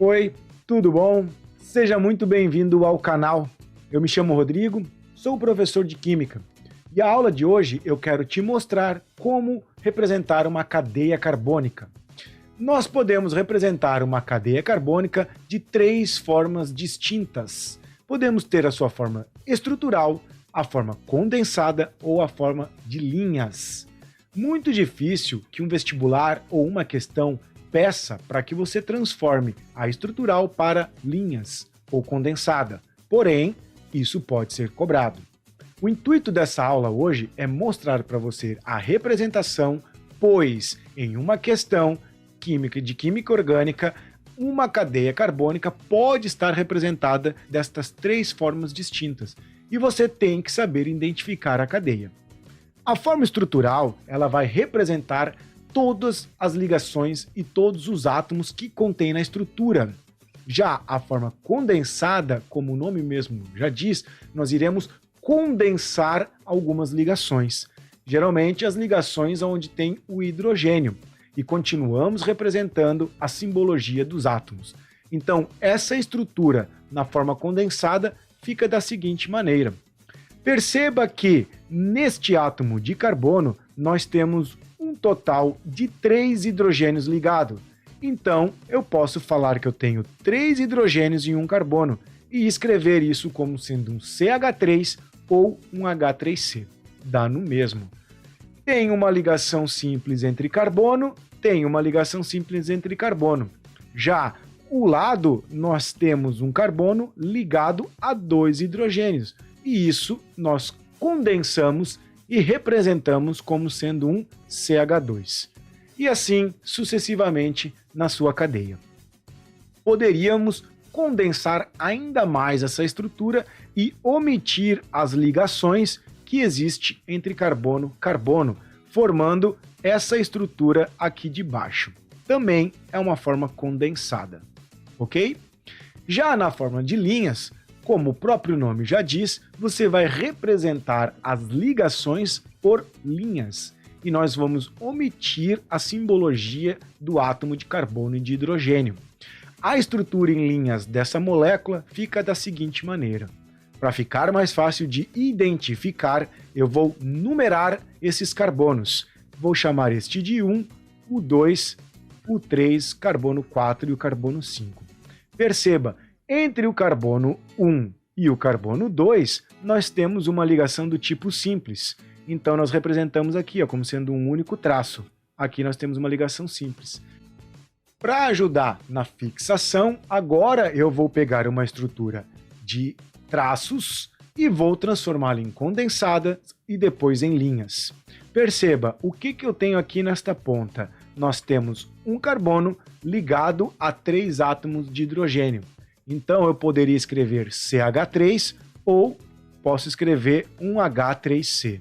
Oi, tudo bom? Seja muito bem-vindo ao canal. Eu me chamo Rodrigo, sou professor de Química e a aula de hoje eu quero te mostrar como representar uma cadeia carbônica. Nós podemos representar uma cadeia carbônica de três formas distintas. Podemos ter a sua forma estrutural, a forma condensada ou a forma de linhas. Muito difícil que um vestibular ou uma questão peça para que você transforme a estrutural para linhas ou condensada. Porém, isso pode ser cobrado. O intuito dessa aula hoje é mostrar para você a representação, pois em uma questão de química orgânica, uma cadeia carbônica pode estar representada destas três formas distintas e você tem que saber identificar a cadeia. A forma estrutural, ela vai representar todas as ligações e todos os átomos que contém na estrutura. Já a forma condensada, como o nome mesmo já diz, nós iremos condensar algumas ligações. Geralmente as ligações onde tem o hidrogênio. E continuamos representando a simbologia dos átomos. Então, essa estrutura na forma condensada fica da seguinte maneira. Perceba que neste átomo de carbono nós temos um total de 3 hidrogênios ligados. Então, eu posso falar que eu tenho 3 hidrogênios em um carbono e escrever isso como sendo um CH3 ou um H3C. Dá no mesmo. Tem uma ligação simples entre carbono, tem uma ligação simples entre carbono. Já o lado, nós temos um carbono ligado a 2 hidrogênios. E isso nós condensamos e representamos como sendo um CH2. E assim sucessivamente na sua cadeia. Poderíamos condensar ainda mais essa estrutura e omitir as ligações que existe entre carbono, formando essa estrutura aqui de baixo. Também é uma forma condensada, ok? Já na forma de linhas, como o próprio nome já diz, você vai representar as ligações por linhas. E nós vamos omitir a simbologia do átomo de carbono e de hidrogênio. A estrutura em linhas dessa molécula fica da seguinte maneira. Para ficar mais fácil de identificar, eu vou numerar esses carbonos. Vou chamar este de 1, o 2, o 3, carbono 4 e o carbono 5. Perceba, entre o carbono 1 e o carbono 2, nós temos uma ligação do tipo simples. Então, nós representamos aqui como sendo um único traço. Aqui nós temos uma ligação simples. Para ajudar na fixação, agora eu vou pegar uma estrutura de traços e vou transformá-la em condensada e depois em linhas. Perceba, o que eu tenho aqui nesta ponta? Nós temos um carbono ligado a 3 átomos de hidrogênio. Então eu poderia escrever CH3 ou posso escrever um H3C.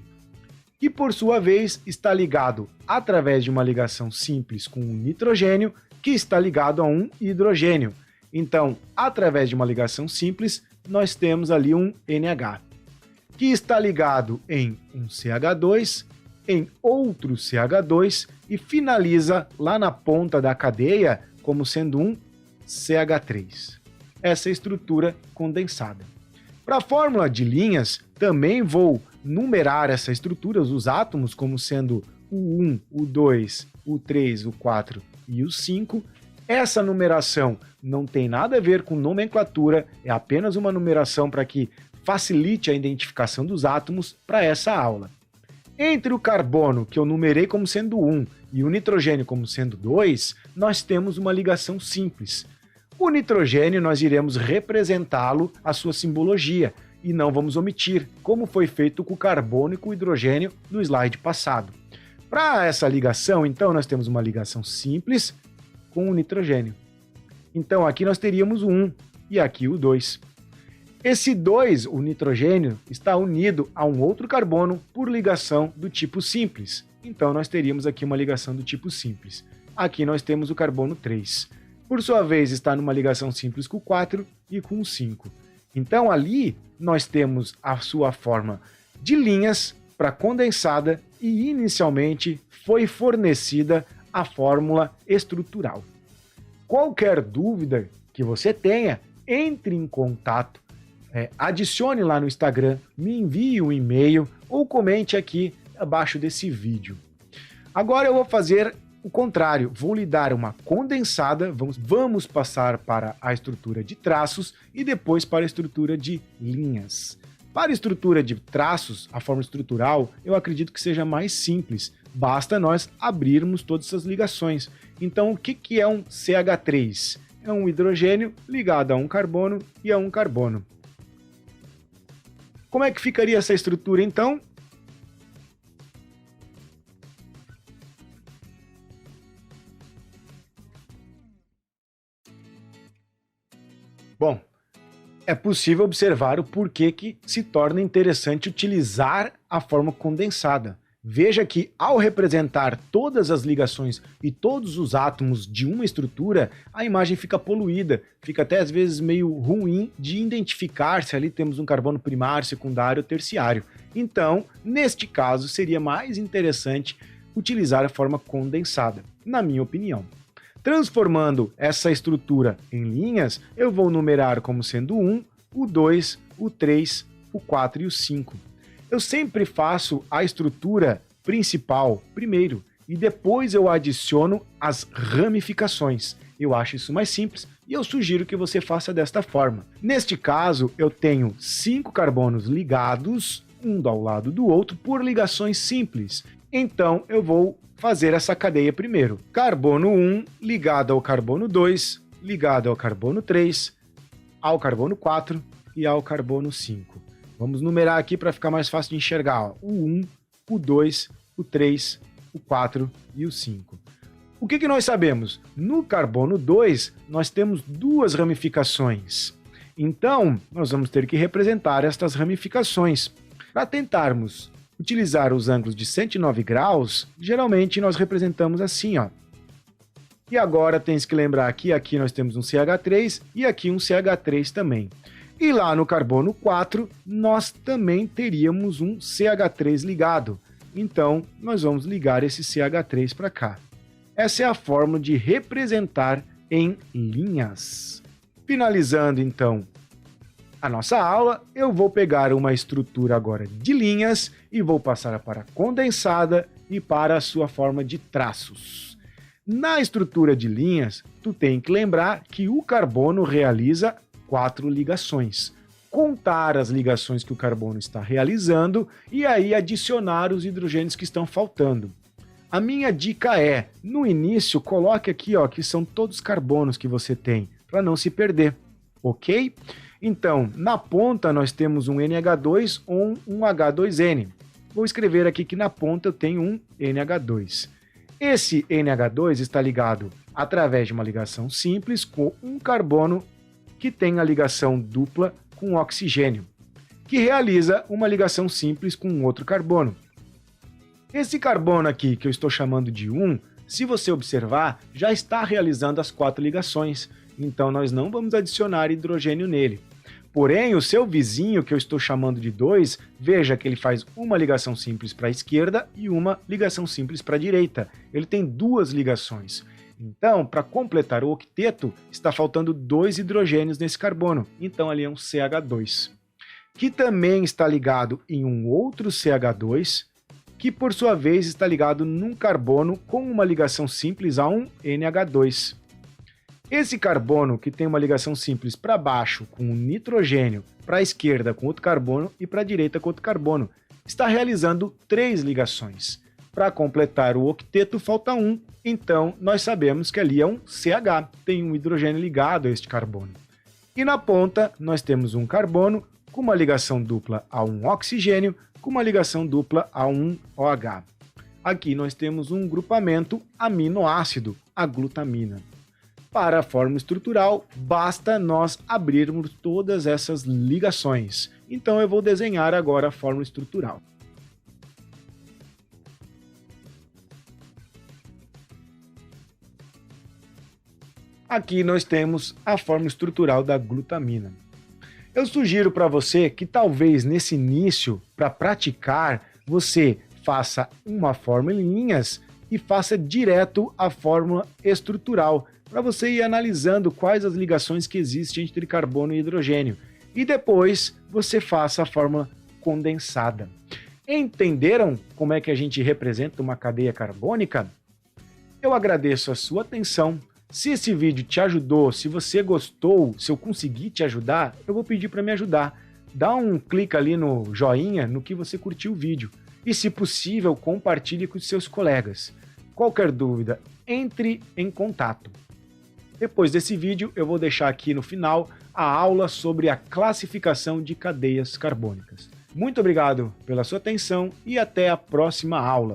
Que por sua vez está ligado através de uma ligação simples com um nitrogênio que está ligado a um hidrogênio. Então, através de uma ligação simples, nós temos ali um NH, que está ligado em um CH2, em outro CH2 e finaliza lá na ponta da cadeia como sendo um CH3. Essa é a estrutura condensada. Para a fórmula de linhas, também vou numerar essa estrutura, os átomos, como sendo o 1, o 2, o 3, o 4 e o 5. Essa numeração não tem nada a ver com nomenclatura, é apenas uma numeração para que facilite a identificação dos átomos para essa aula. Entre o carbono, que eu numerei como sendo 1, e o nitrogênio como sendo 2, nós temos uma ligação simples. O nitrogênio nós iremos representá-lo a sua simbologia e não vamos omitir, como foi feito com o carbono e com o hidrogênio no slide passado. Para essa ligação, então, nós temos uma ligação simples com o nitrogênio. Então aqui nós teríamos o 1 e aqui o 2. Esse 2, o nitrogênio, está unido a um outro carbono por ligação do tipo simples. Então nós teríamos aqui uma ligação do tipo simples. Aqui nós temos o carbono 3. Por sua vez, está numa ligação simples com o 4 e com o 5. Então ali nós temos a sua forma de linhas para condensada e inicialmente foi fornecida a fórmula estrutural. Qualquer dúvida que você tenha, entre em contato, adicione lá no Instagram, me envie um e-mail ou comente aqui abaixo desse vídeo. Agora eu vou fazer o contrário, vou lhe dar uma condensada, vamos passar para a estrutura de traços e depois para a estrutura de linhas. Para a estrutura de traços, a forma estrutural, eu acredito que seja mais simples, basta nós abrirmos todas essas ligações. Então o que é um CH3? É um hidrogênio ligado a um carbono e a um carbono. Como é que ficaria essa estrutura então? Bom, é possível observar o porquê que se torna interessante utilizar a forma condensada. Veja que, ao representar todas as ligações e todos os átomos de uma estrutura, a imagem fica poluída, fica até às vezes meio ruim de identificar se ali temos um carbono primário, secundário ou terciário. Então, neste caso, seria mais interessante utilizar a forma condensada, na minha opinião. Transformando essa estrutura em linhas, eu vou numerar como sendo o 1, o 2, o 3, o 4 e o 5. Eu sempre faço a estrutura principal primeiro e depois eu adiciono as ramificações. Eu acho isso mais simples e eu sugiro que você faça desta forma. Neste caso, eu tenho 5 carbonos ligados, um ao lado do outro, por ligações simples. Então, eu vou fazer essa cadeia primeiro. Carbono 1 ligado ao carbono 2, ligado ao carbono 3, ao carbono 4 e ao carbono 5. Vamos numerar aqui para ficar mais fácil de enxergar. Ó. O 1, o 2, o 3, o 4 e o 5. O que nós sabemos? No carbono 2, nós temos 2 ramificações. Então, nós vamos ter que representar estas ramificações. Para tentarmos utilizar os ângulos de 109 graus, geralmente nós representamos assim, ó. E agora tens que lembrar que aqui nós temos um CH3 e aqui um CH3 também. E lá no carbono 4, nós também teríamos um CH3 ligado. Então, nós vamos ligar esse CH3 para cá. Essa é a forma de representar em linhas. Finalizando, então, a nossa aula, eu vou pegar uma estrutura agora de linhas e vou passar para a condensada e para a sua forma de traços. Na estrutura de linhas, tu tem que lembrar que o carbono realiza 4 ligações. Contar as ligações que o carbono está realizando e aí adicionar os hidrogênios que estão faltando. A minha dica é, no início, coloque aqui, ó, que são todos carbonos que você tem, para não se perder, ok? Então, na ponta nós temos um NH2 ou um H2N. Vou escrever aqui que na ponta eu tenho um NH2. Esse NH2 está ligado através de uma ligação simples com um carbono que tem a ligação dupla com oxigênio, que realiza uma ligação simples com outro carbono. Esse carbono aqui, que eu estou chamando de 1, se você observar, já está realizando as 4 ligações, então nós não vamos adicionar hidrogênio nele. Porém, o seu vizinho, que eu estou chamando de 2, veja que ele faz uma ligação simples para a esquerda e uma ligação simples para a direita. Ele tem 2 ligações. Então, para completar o octeto, está faltando 2 hidrogênios nesse carbono. Então, ali é um CH2, que também está ligado em um outro CH2, que por sua vez está ligado num carbono com uma ligação simples a um NH2. Esse carbono, que tem uma ligação simples para baixo com um nitrogênio, para a esquerda com outro carbono e para a direita com outro carbono, está realizando 3 ligações. Para completar o octeto falta 1, então nós sabemos que ali é um CH, tem um hidrogênio ligado a este carbono. E na ponta nós temos um carbono com uma ligação dupla a um oxigênio, com uma ligação dupla a um OH. Aqui nós temos um grupamento aminoácido, a glutamina. Para a forma estrutural, basta nós abrirmos todas essas ligações. Então eu vou desenhar agora a forma estrutural. Aqui nós temos a forma estrutural da glutamina. Eu sugiro para você que talvez nesse início, para praticar, você faça uma forma em linhas e faça direto a fórmula estrutural, para você ir analisando quais as ligações que existem entre carbono e hidrogênio. E depois você faça a fórmula condensada. Entenderam como é que a gente representa uma cadeia carbônica? Eu agradeço a sua atenção. Se esse vídeo te ajudou, se você gostou, se eu conseguir te ajudar, eu vou pedir para me ajudar. Dá um clique ali no joinha no que você curtiu o vídeo. E, se possível, compartilhe com os seus colegas. Qualquer dúvida, entre em contato. Depois desse vídeo, eu vou deixar aqui no final a aula sobre a classificação de cadeias carbônicas. Muito obrigado pela sua atenção e até a próxima aula.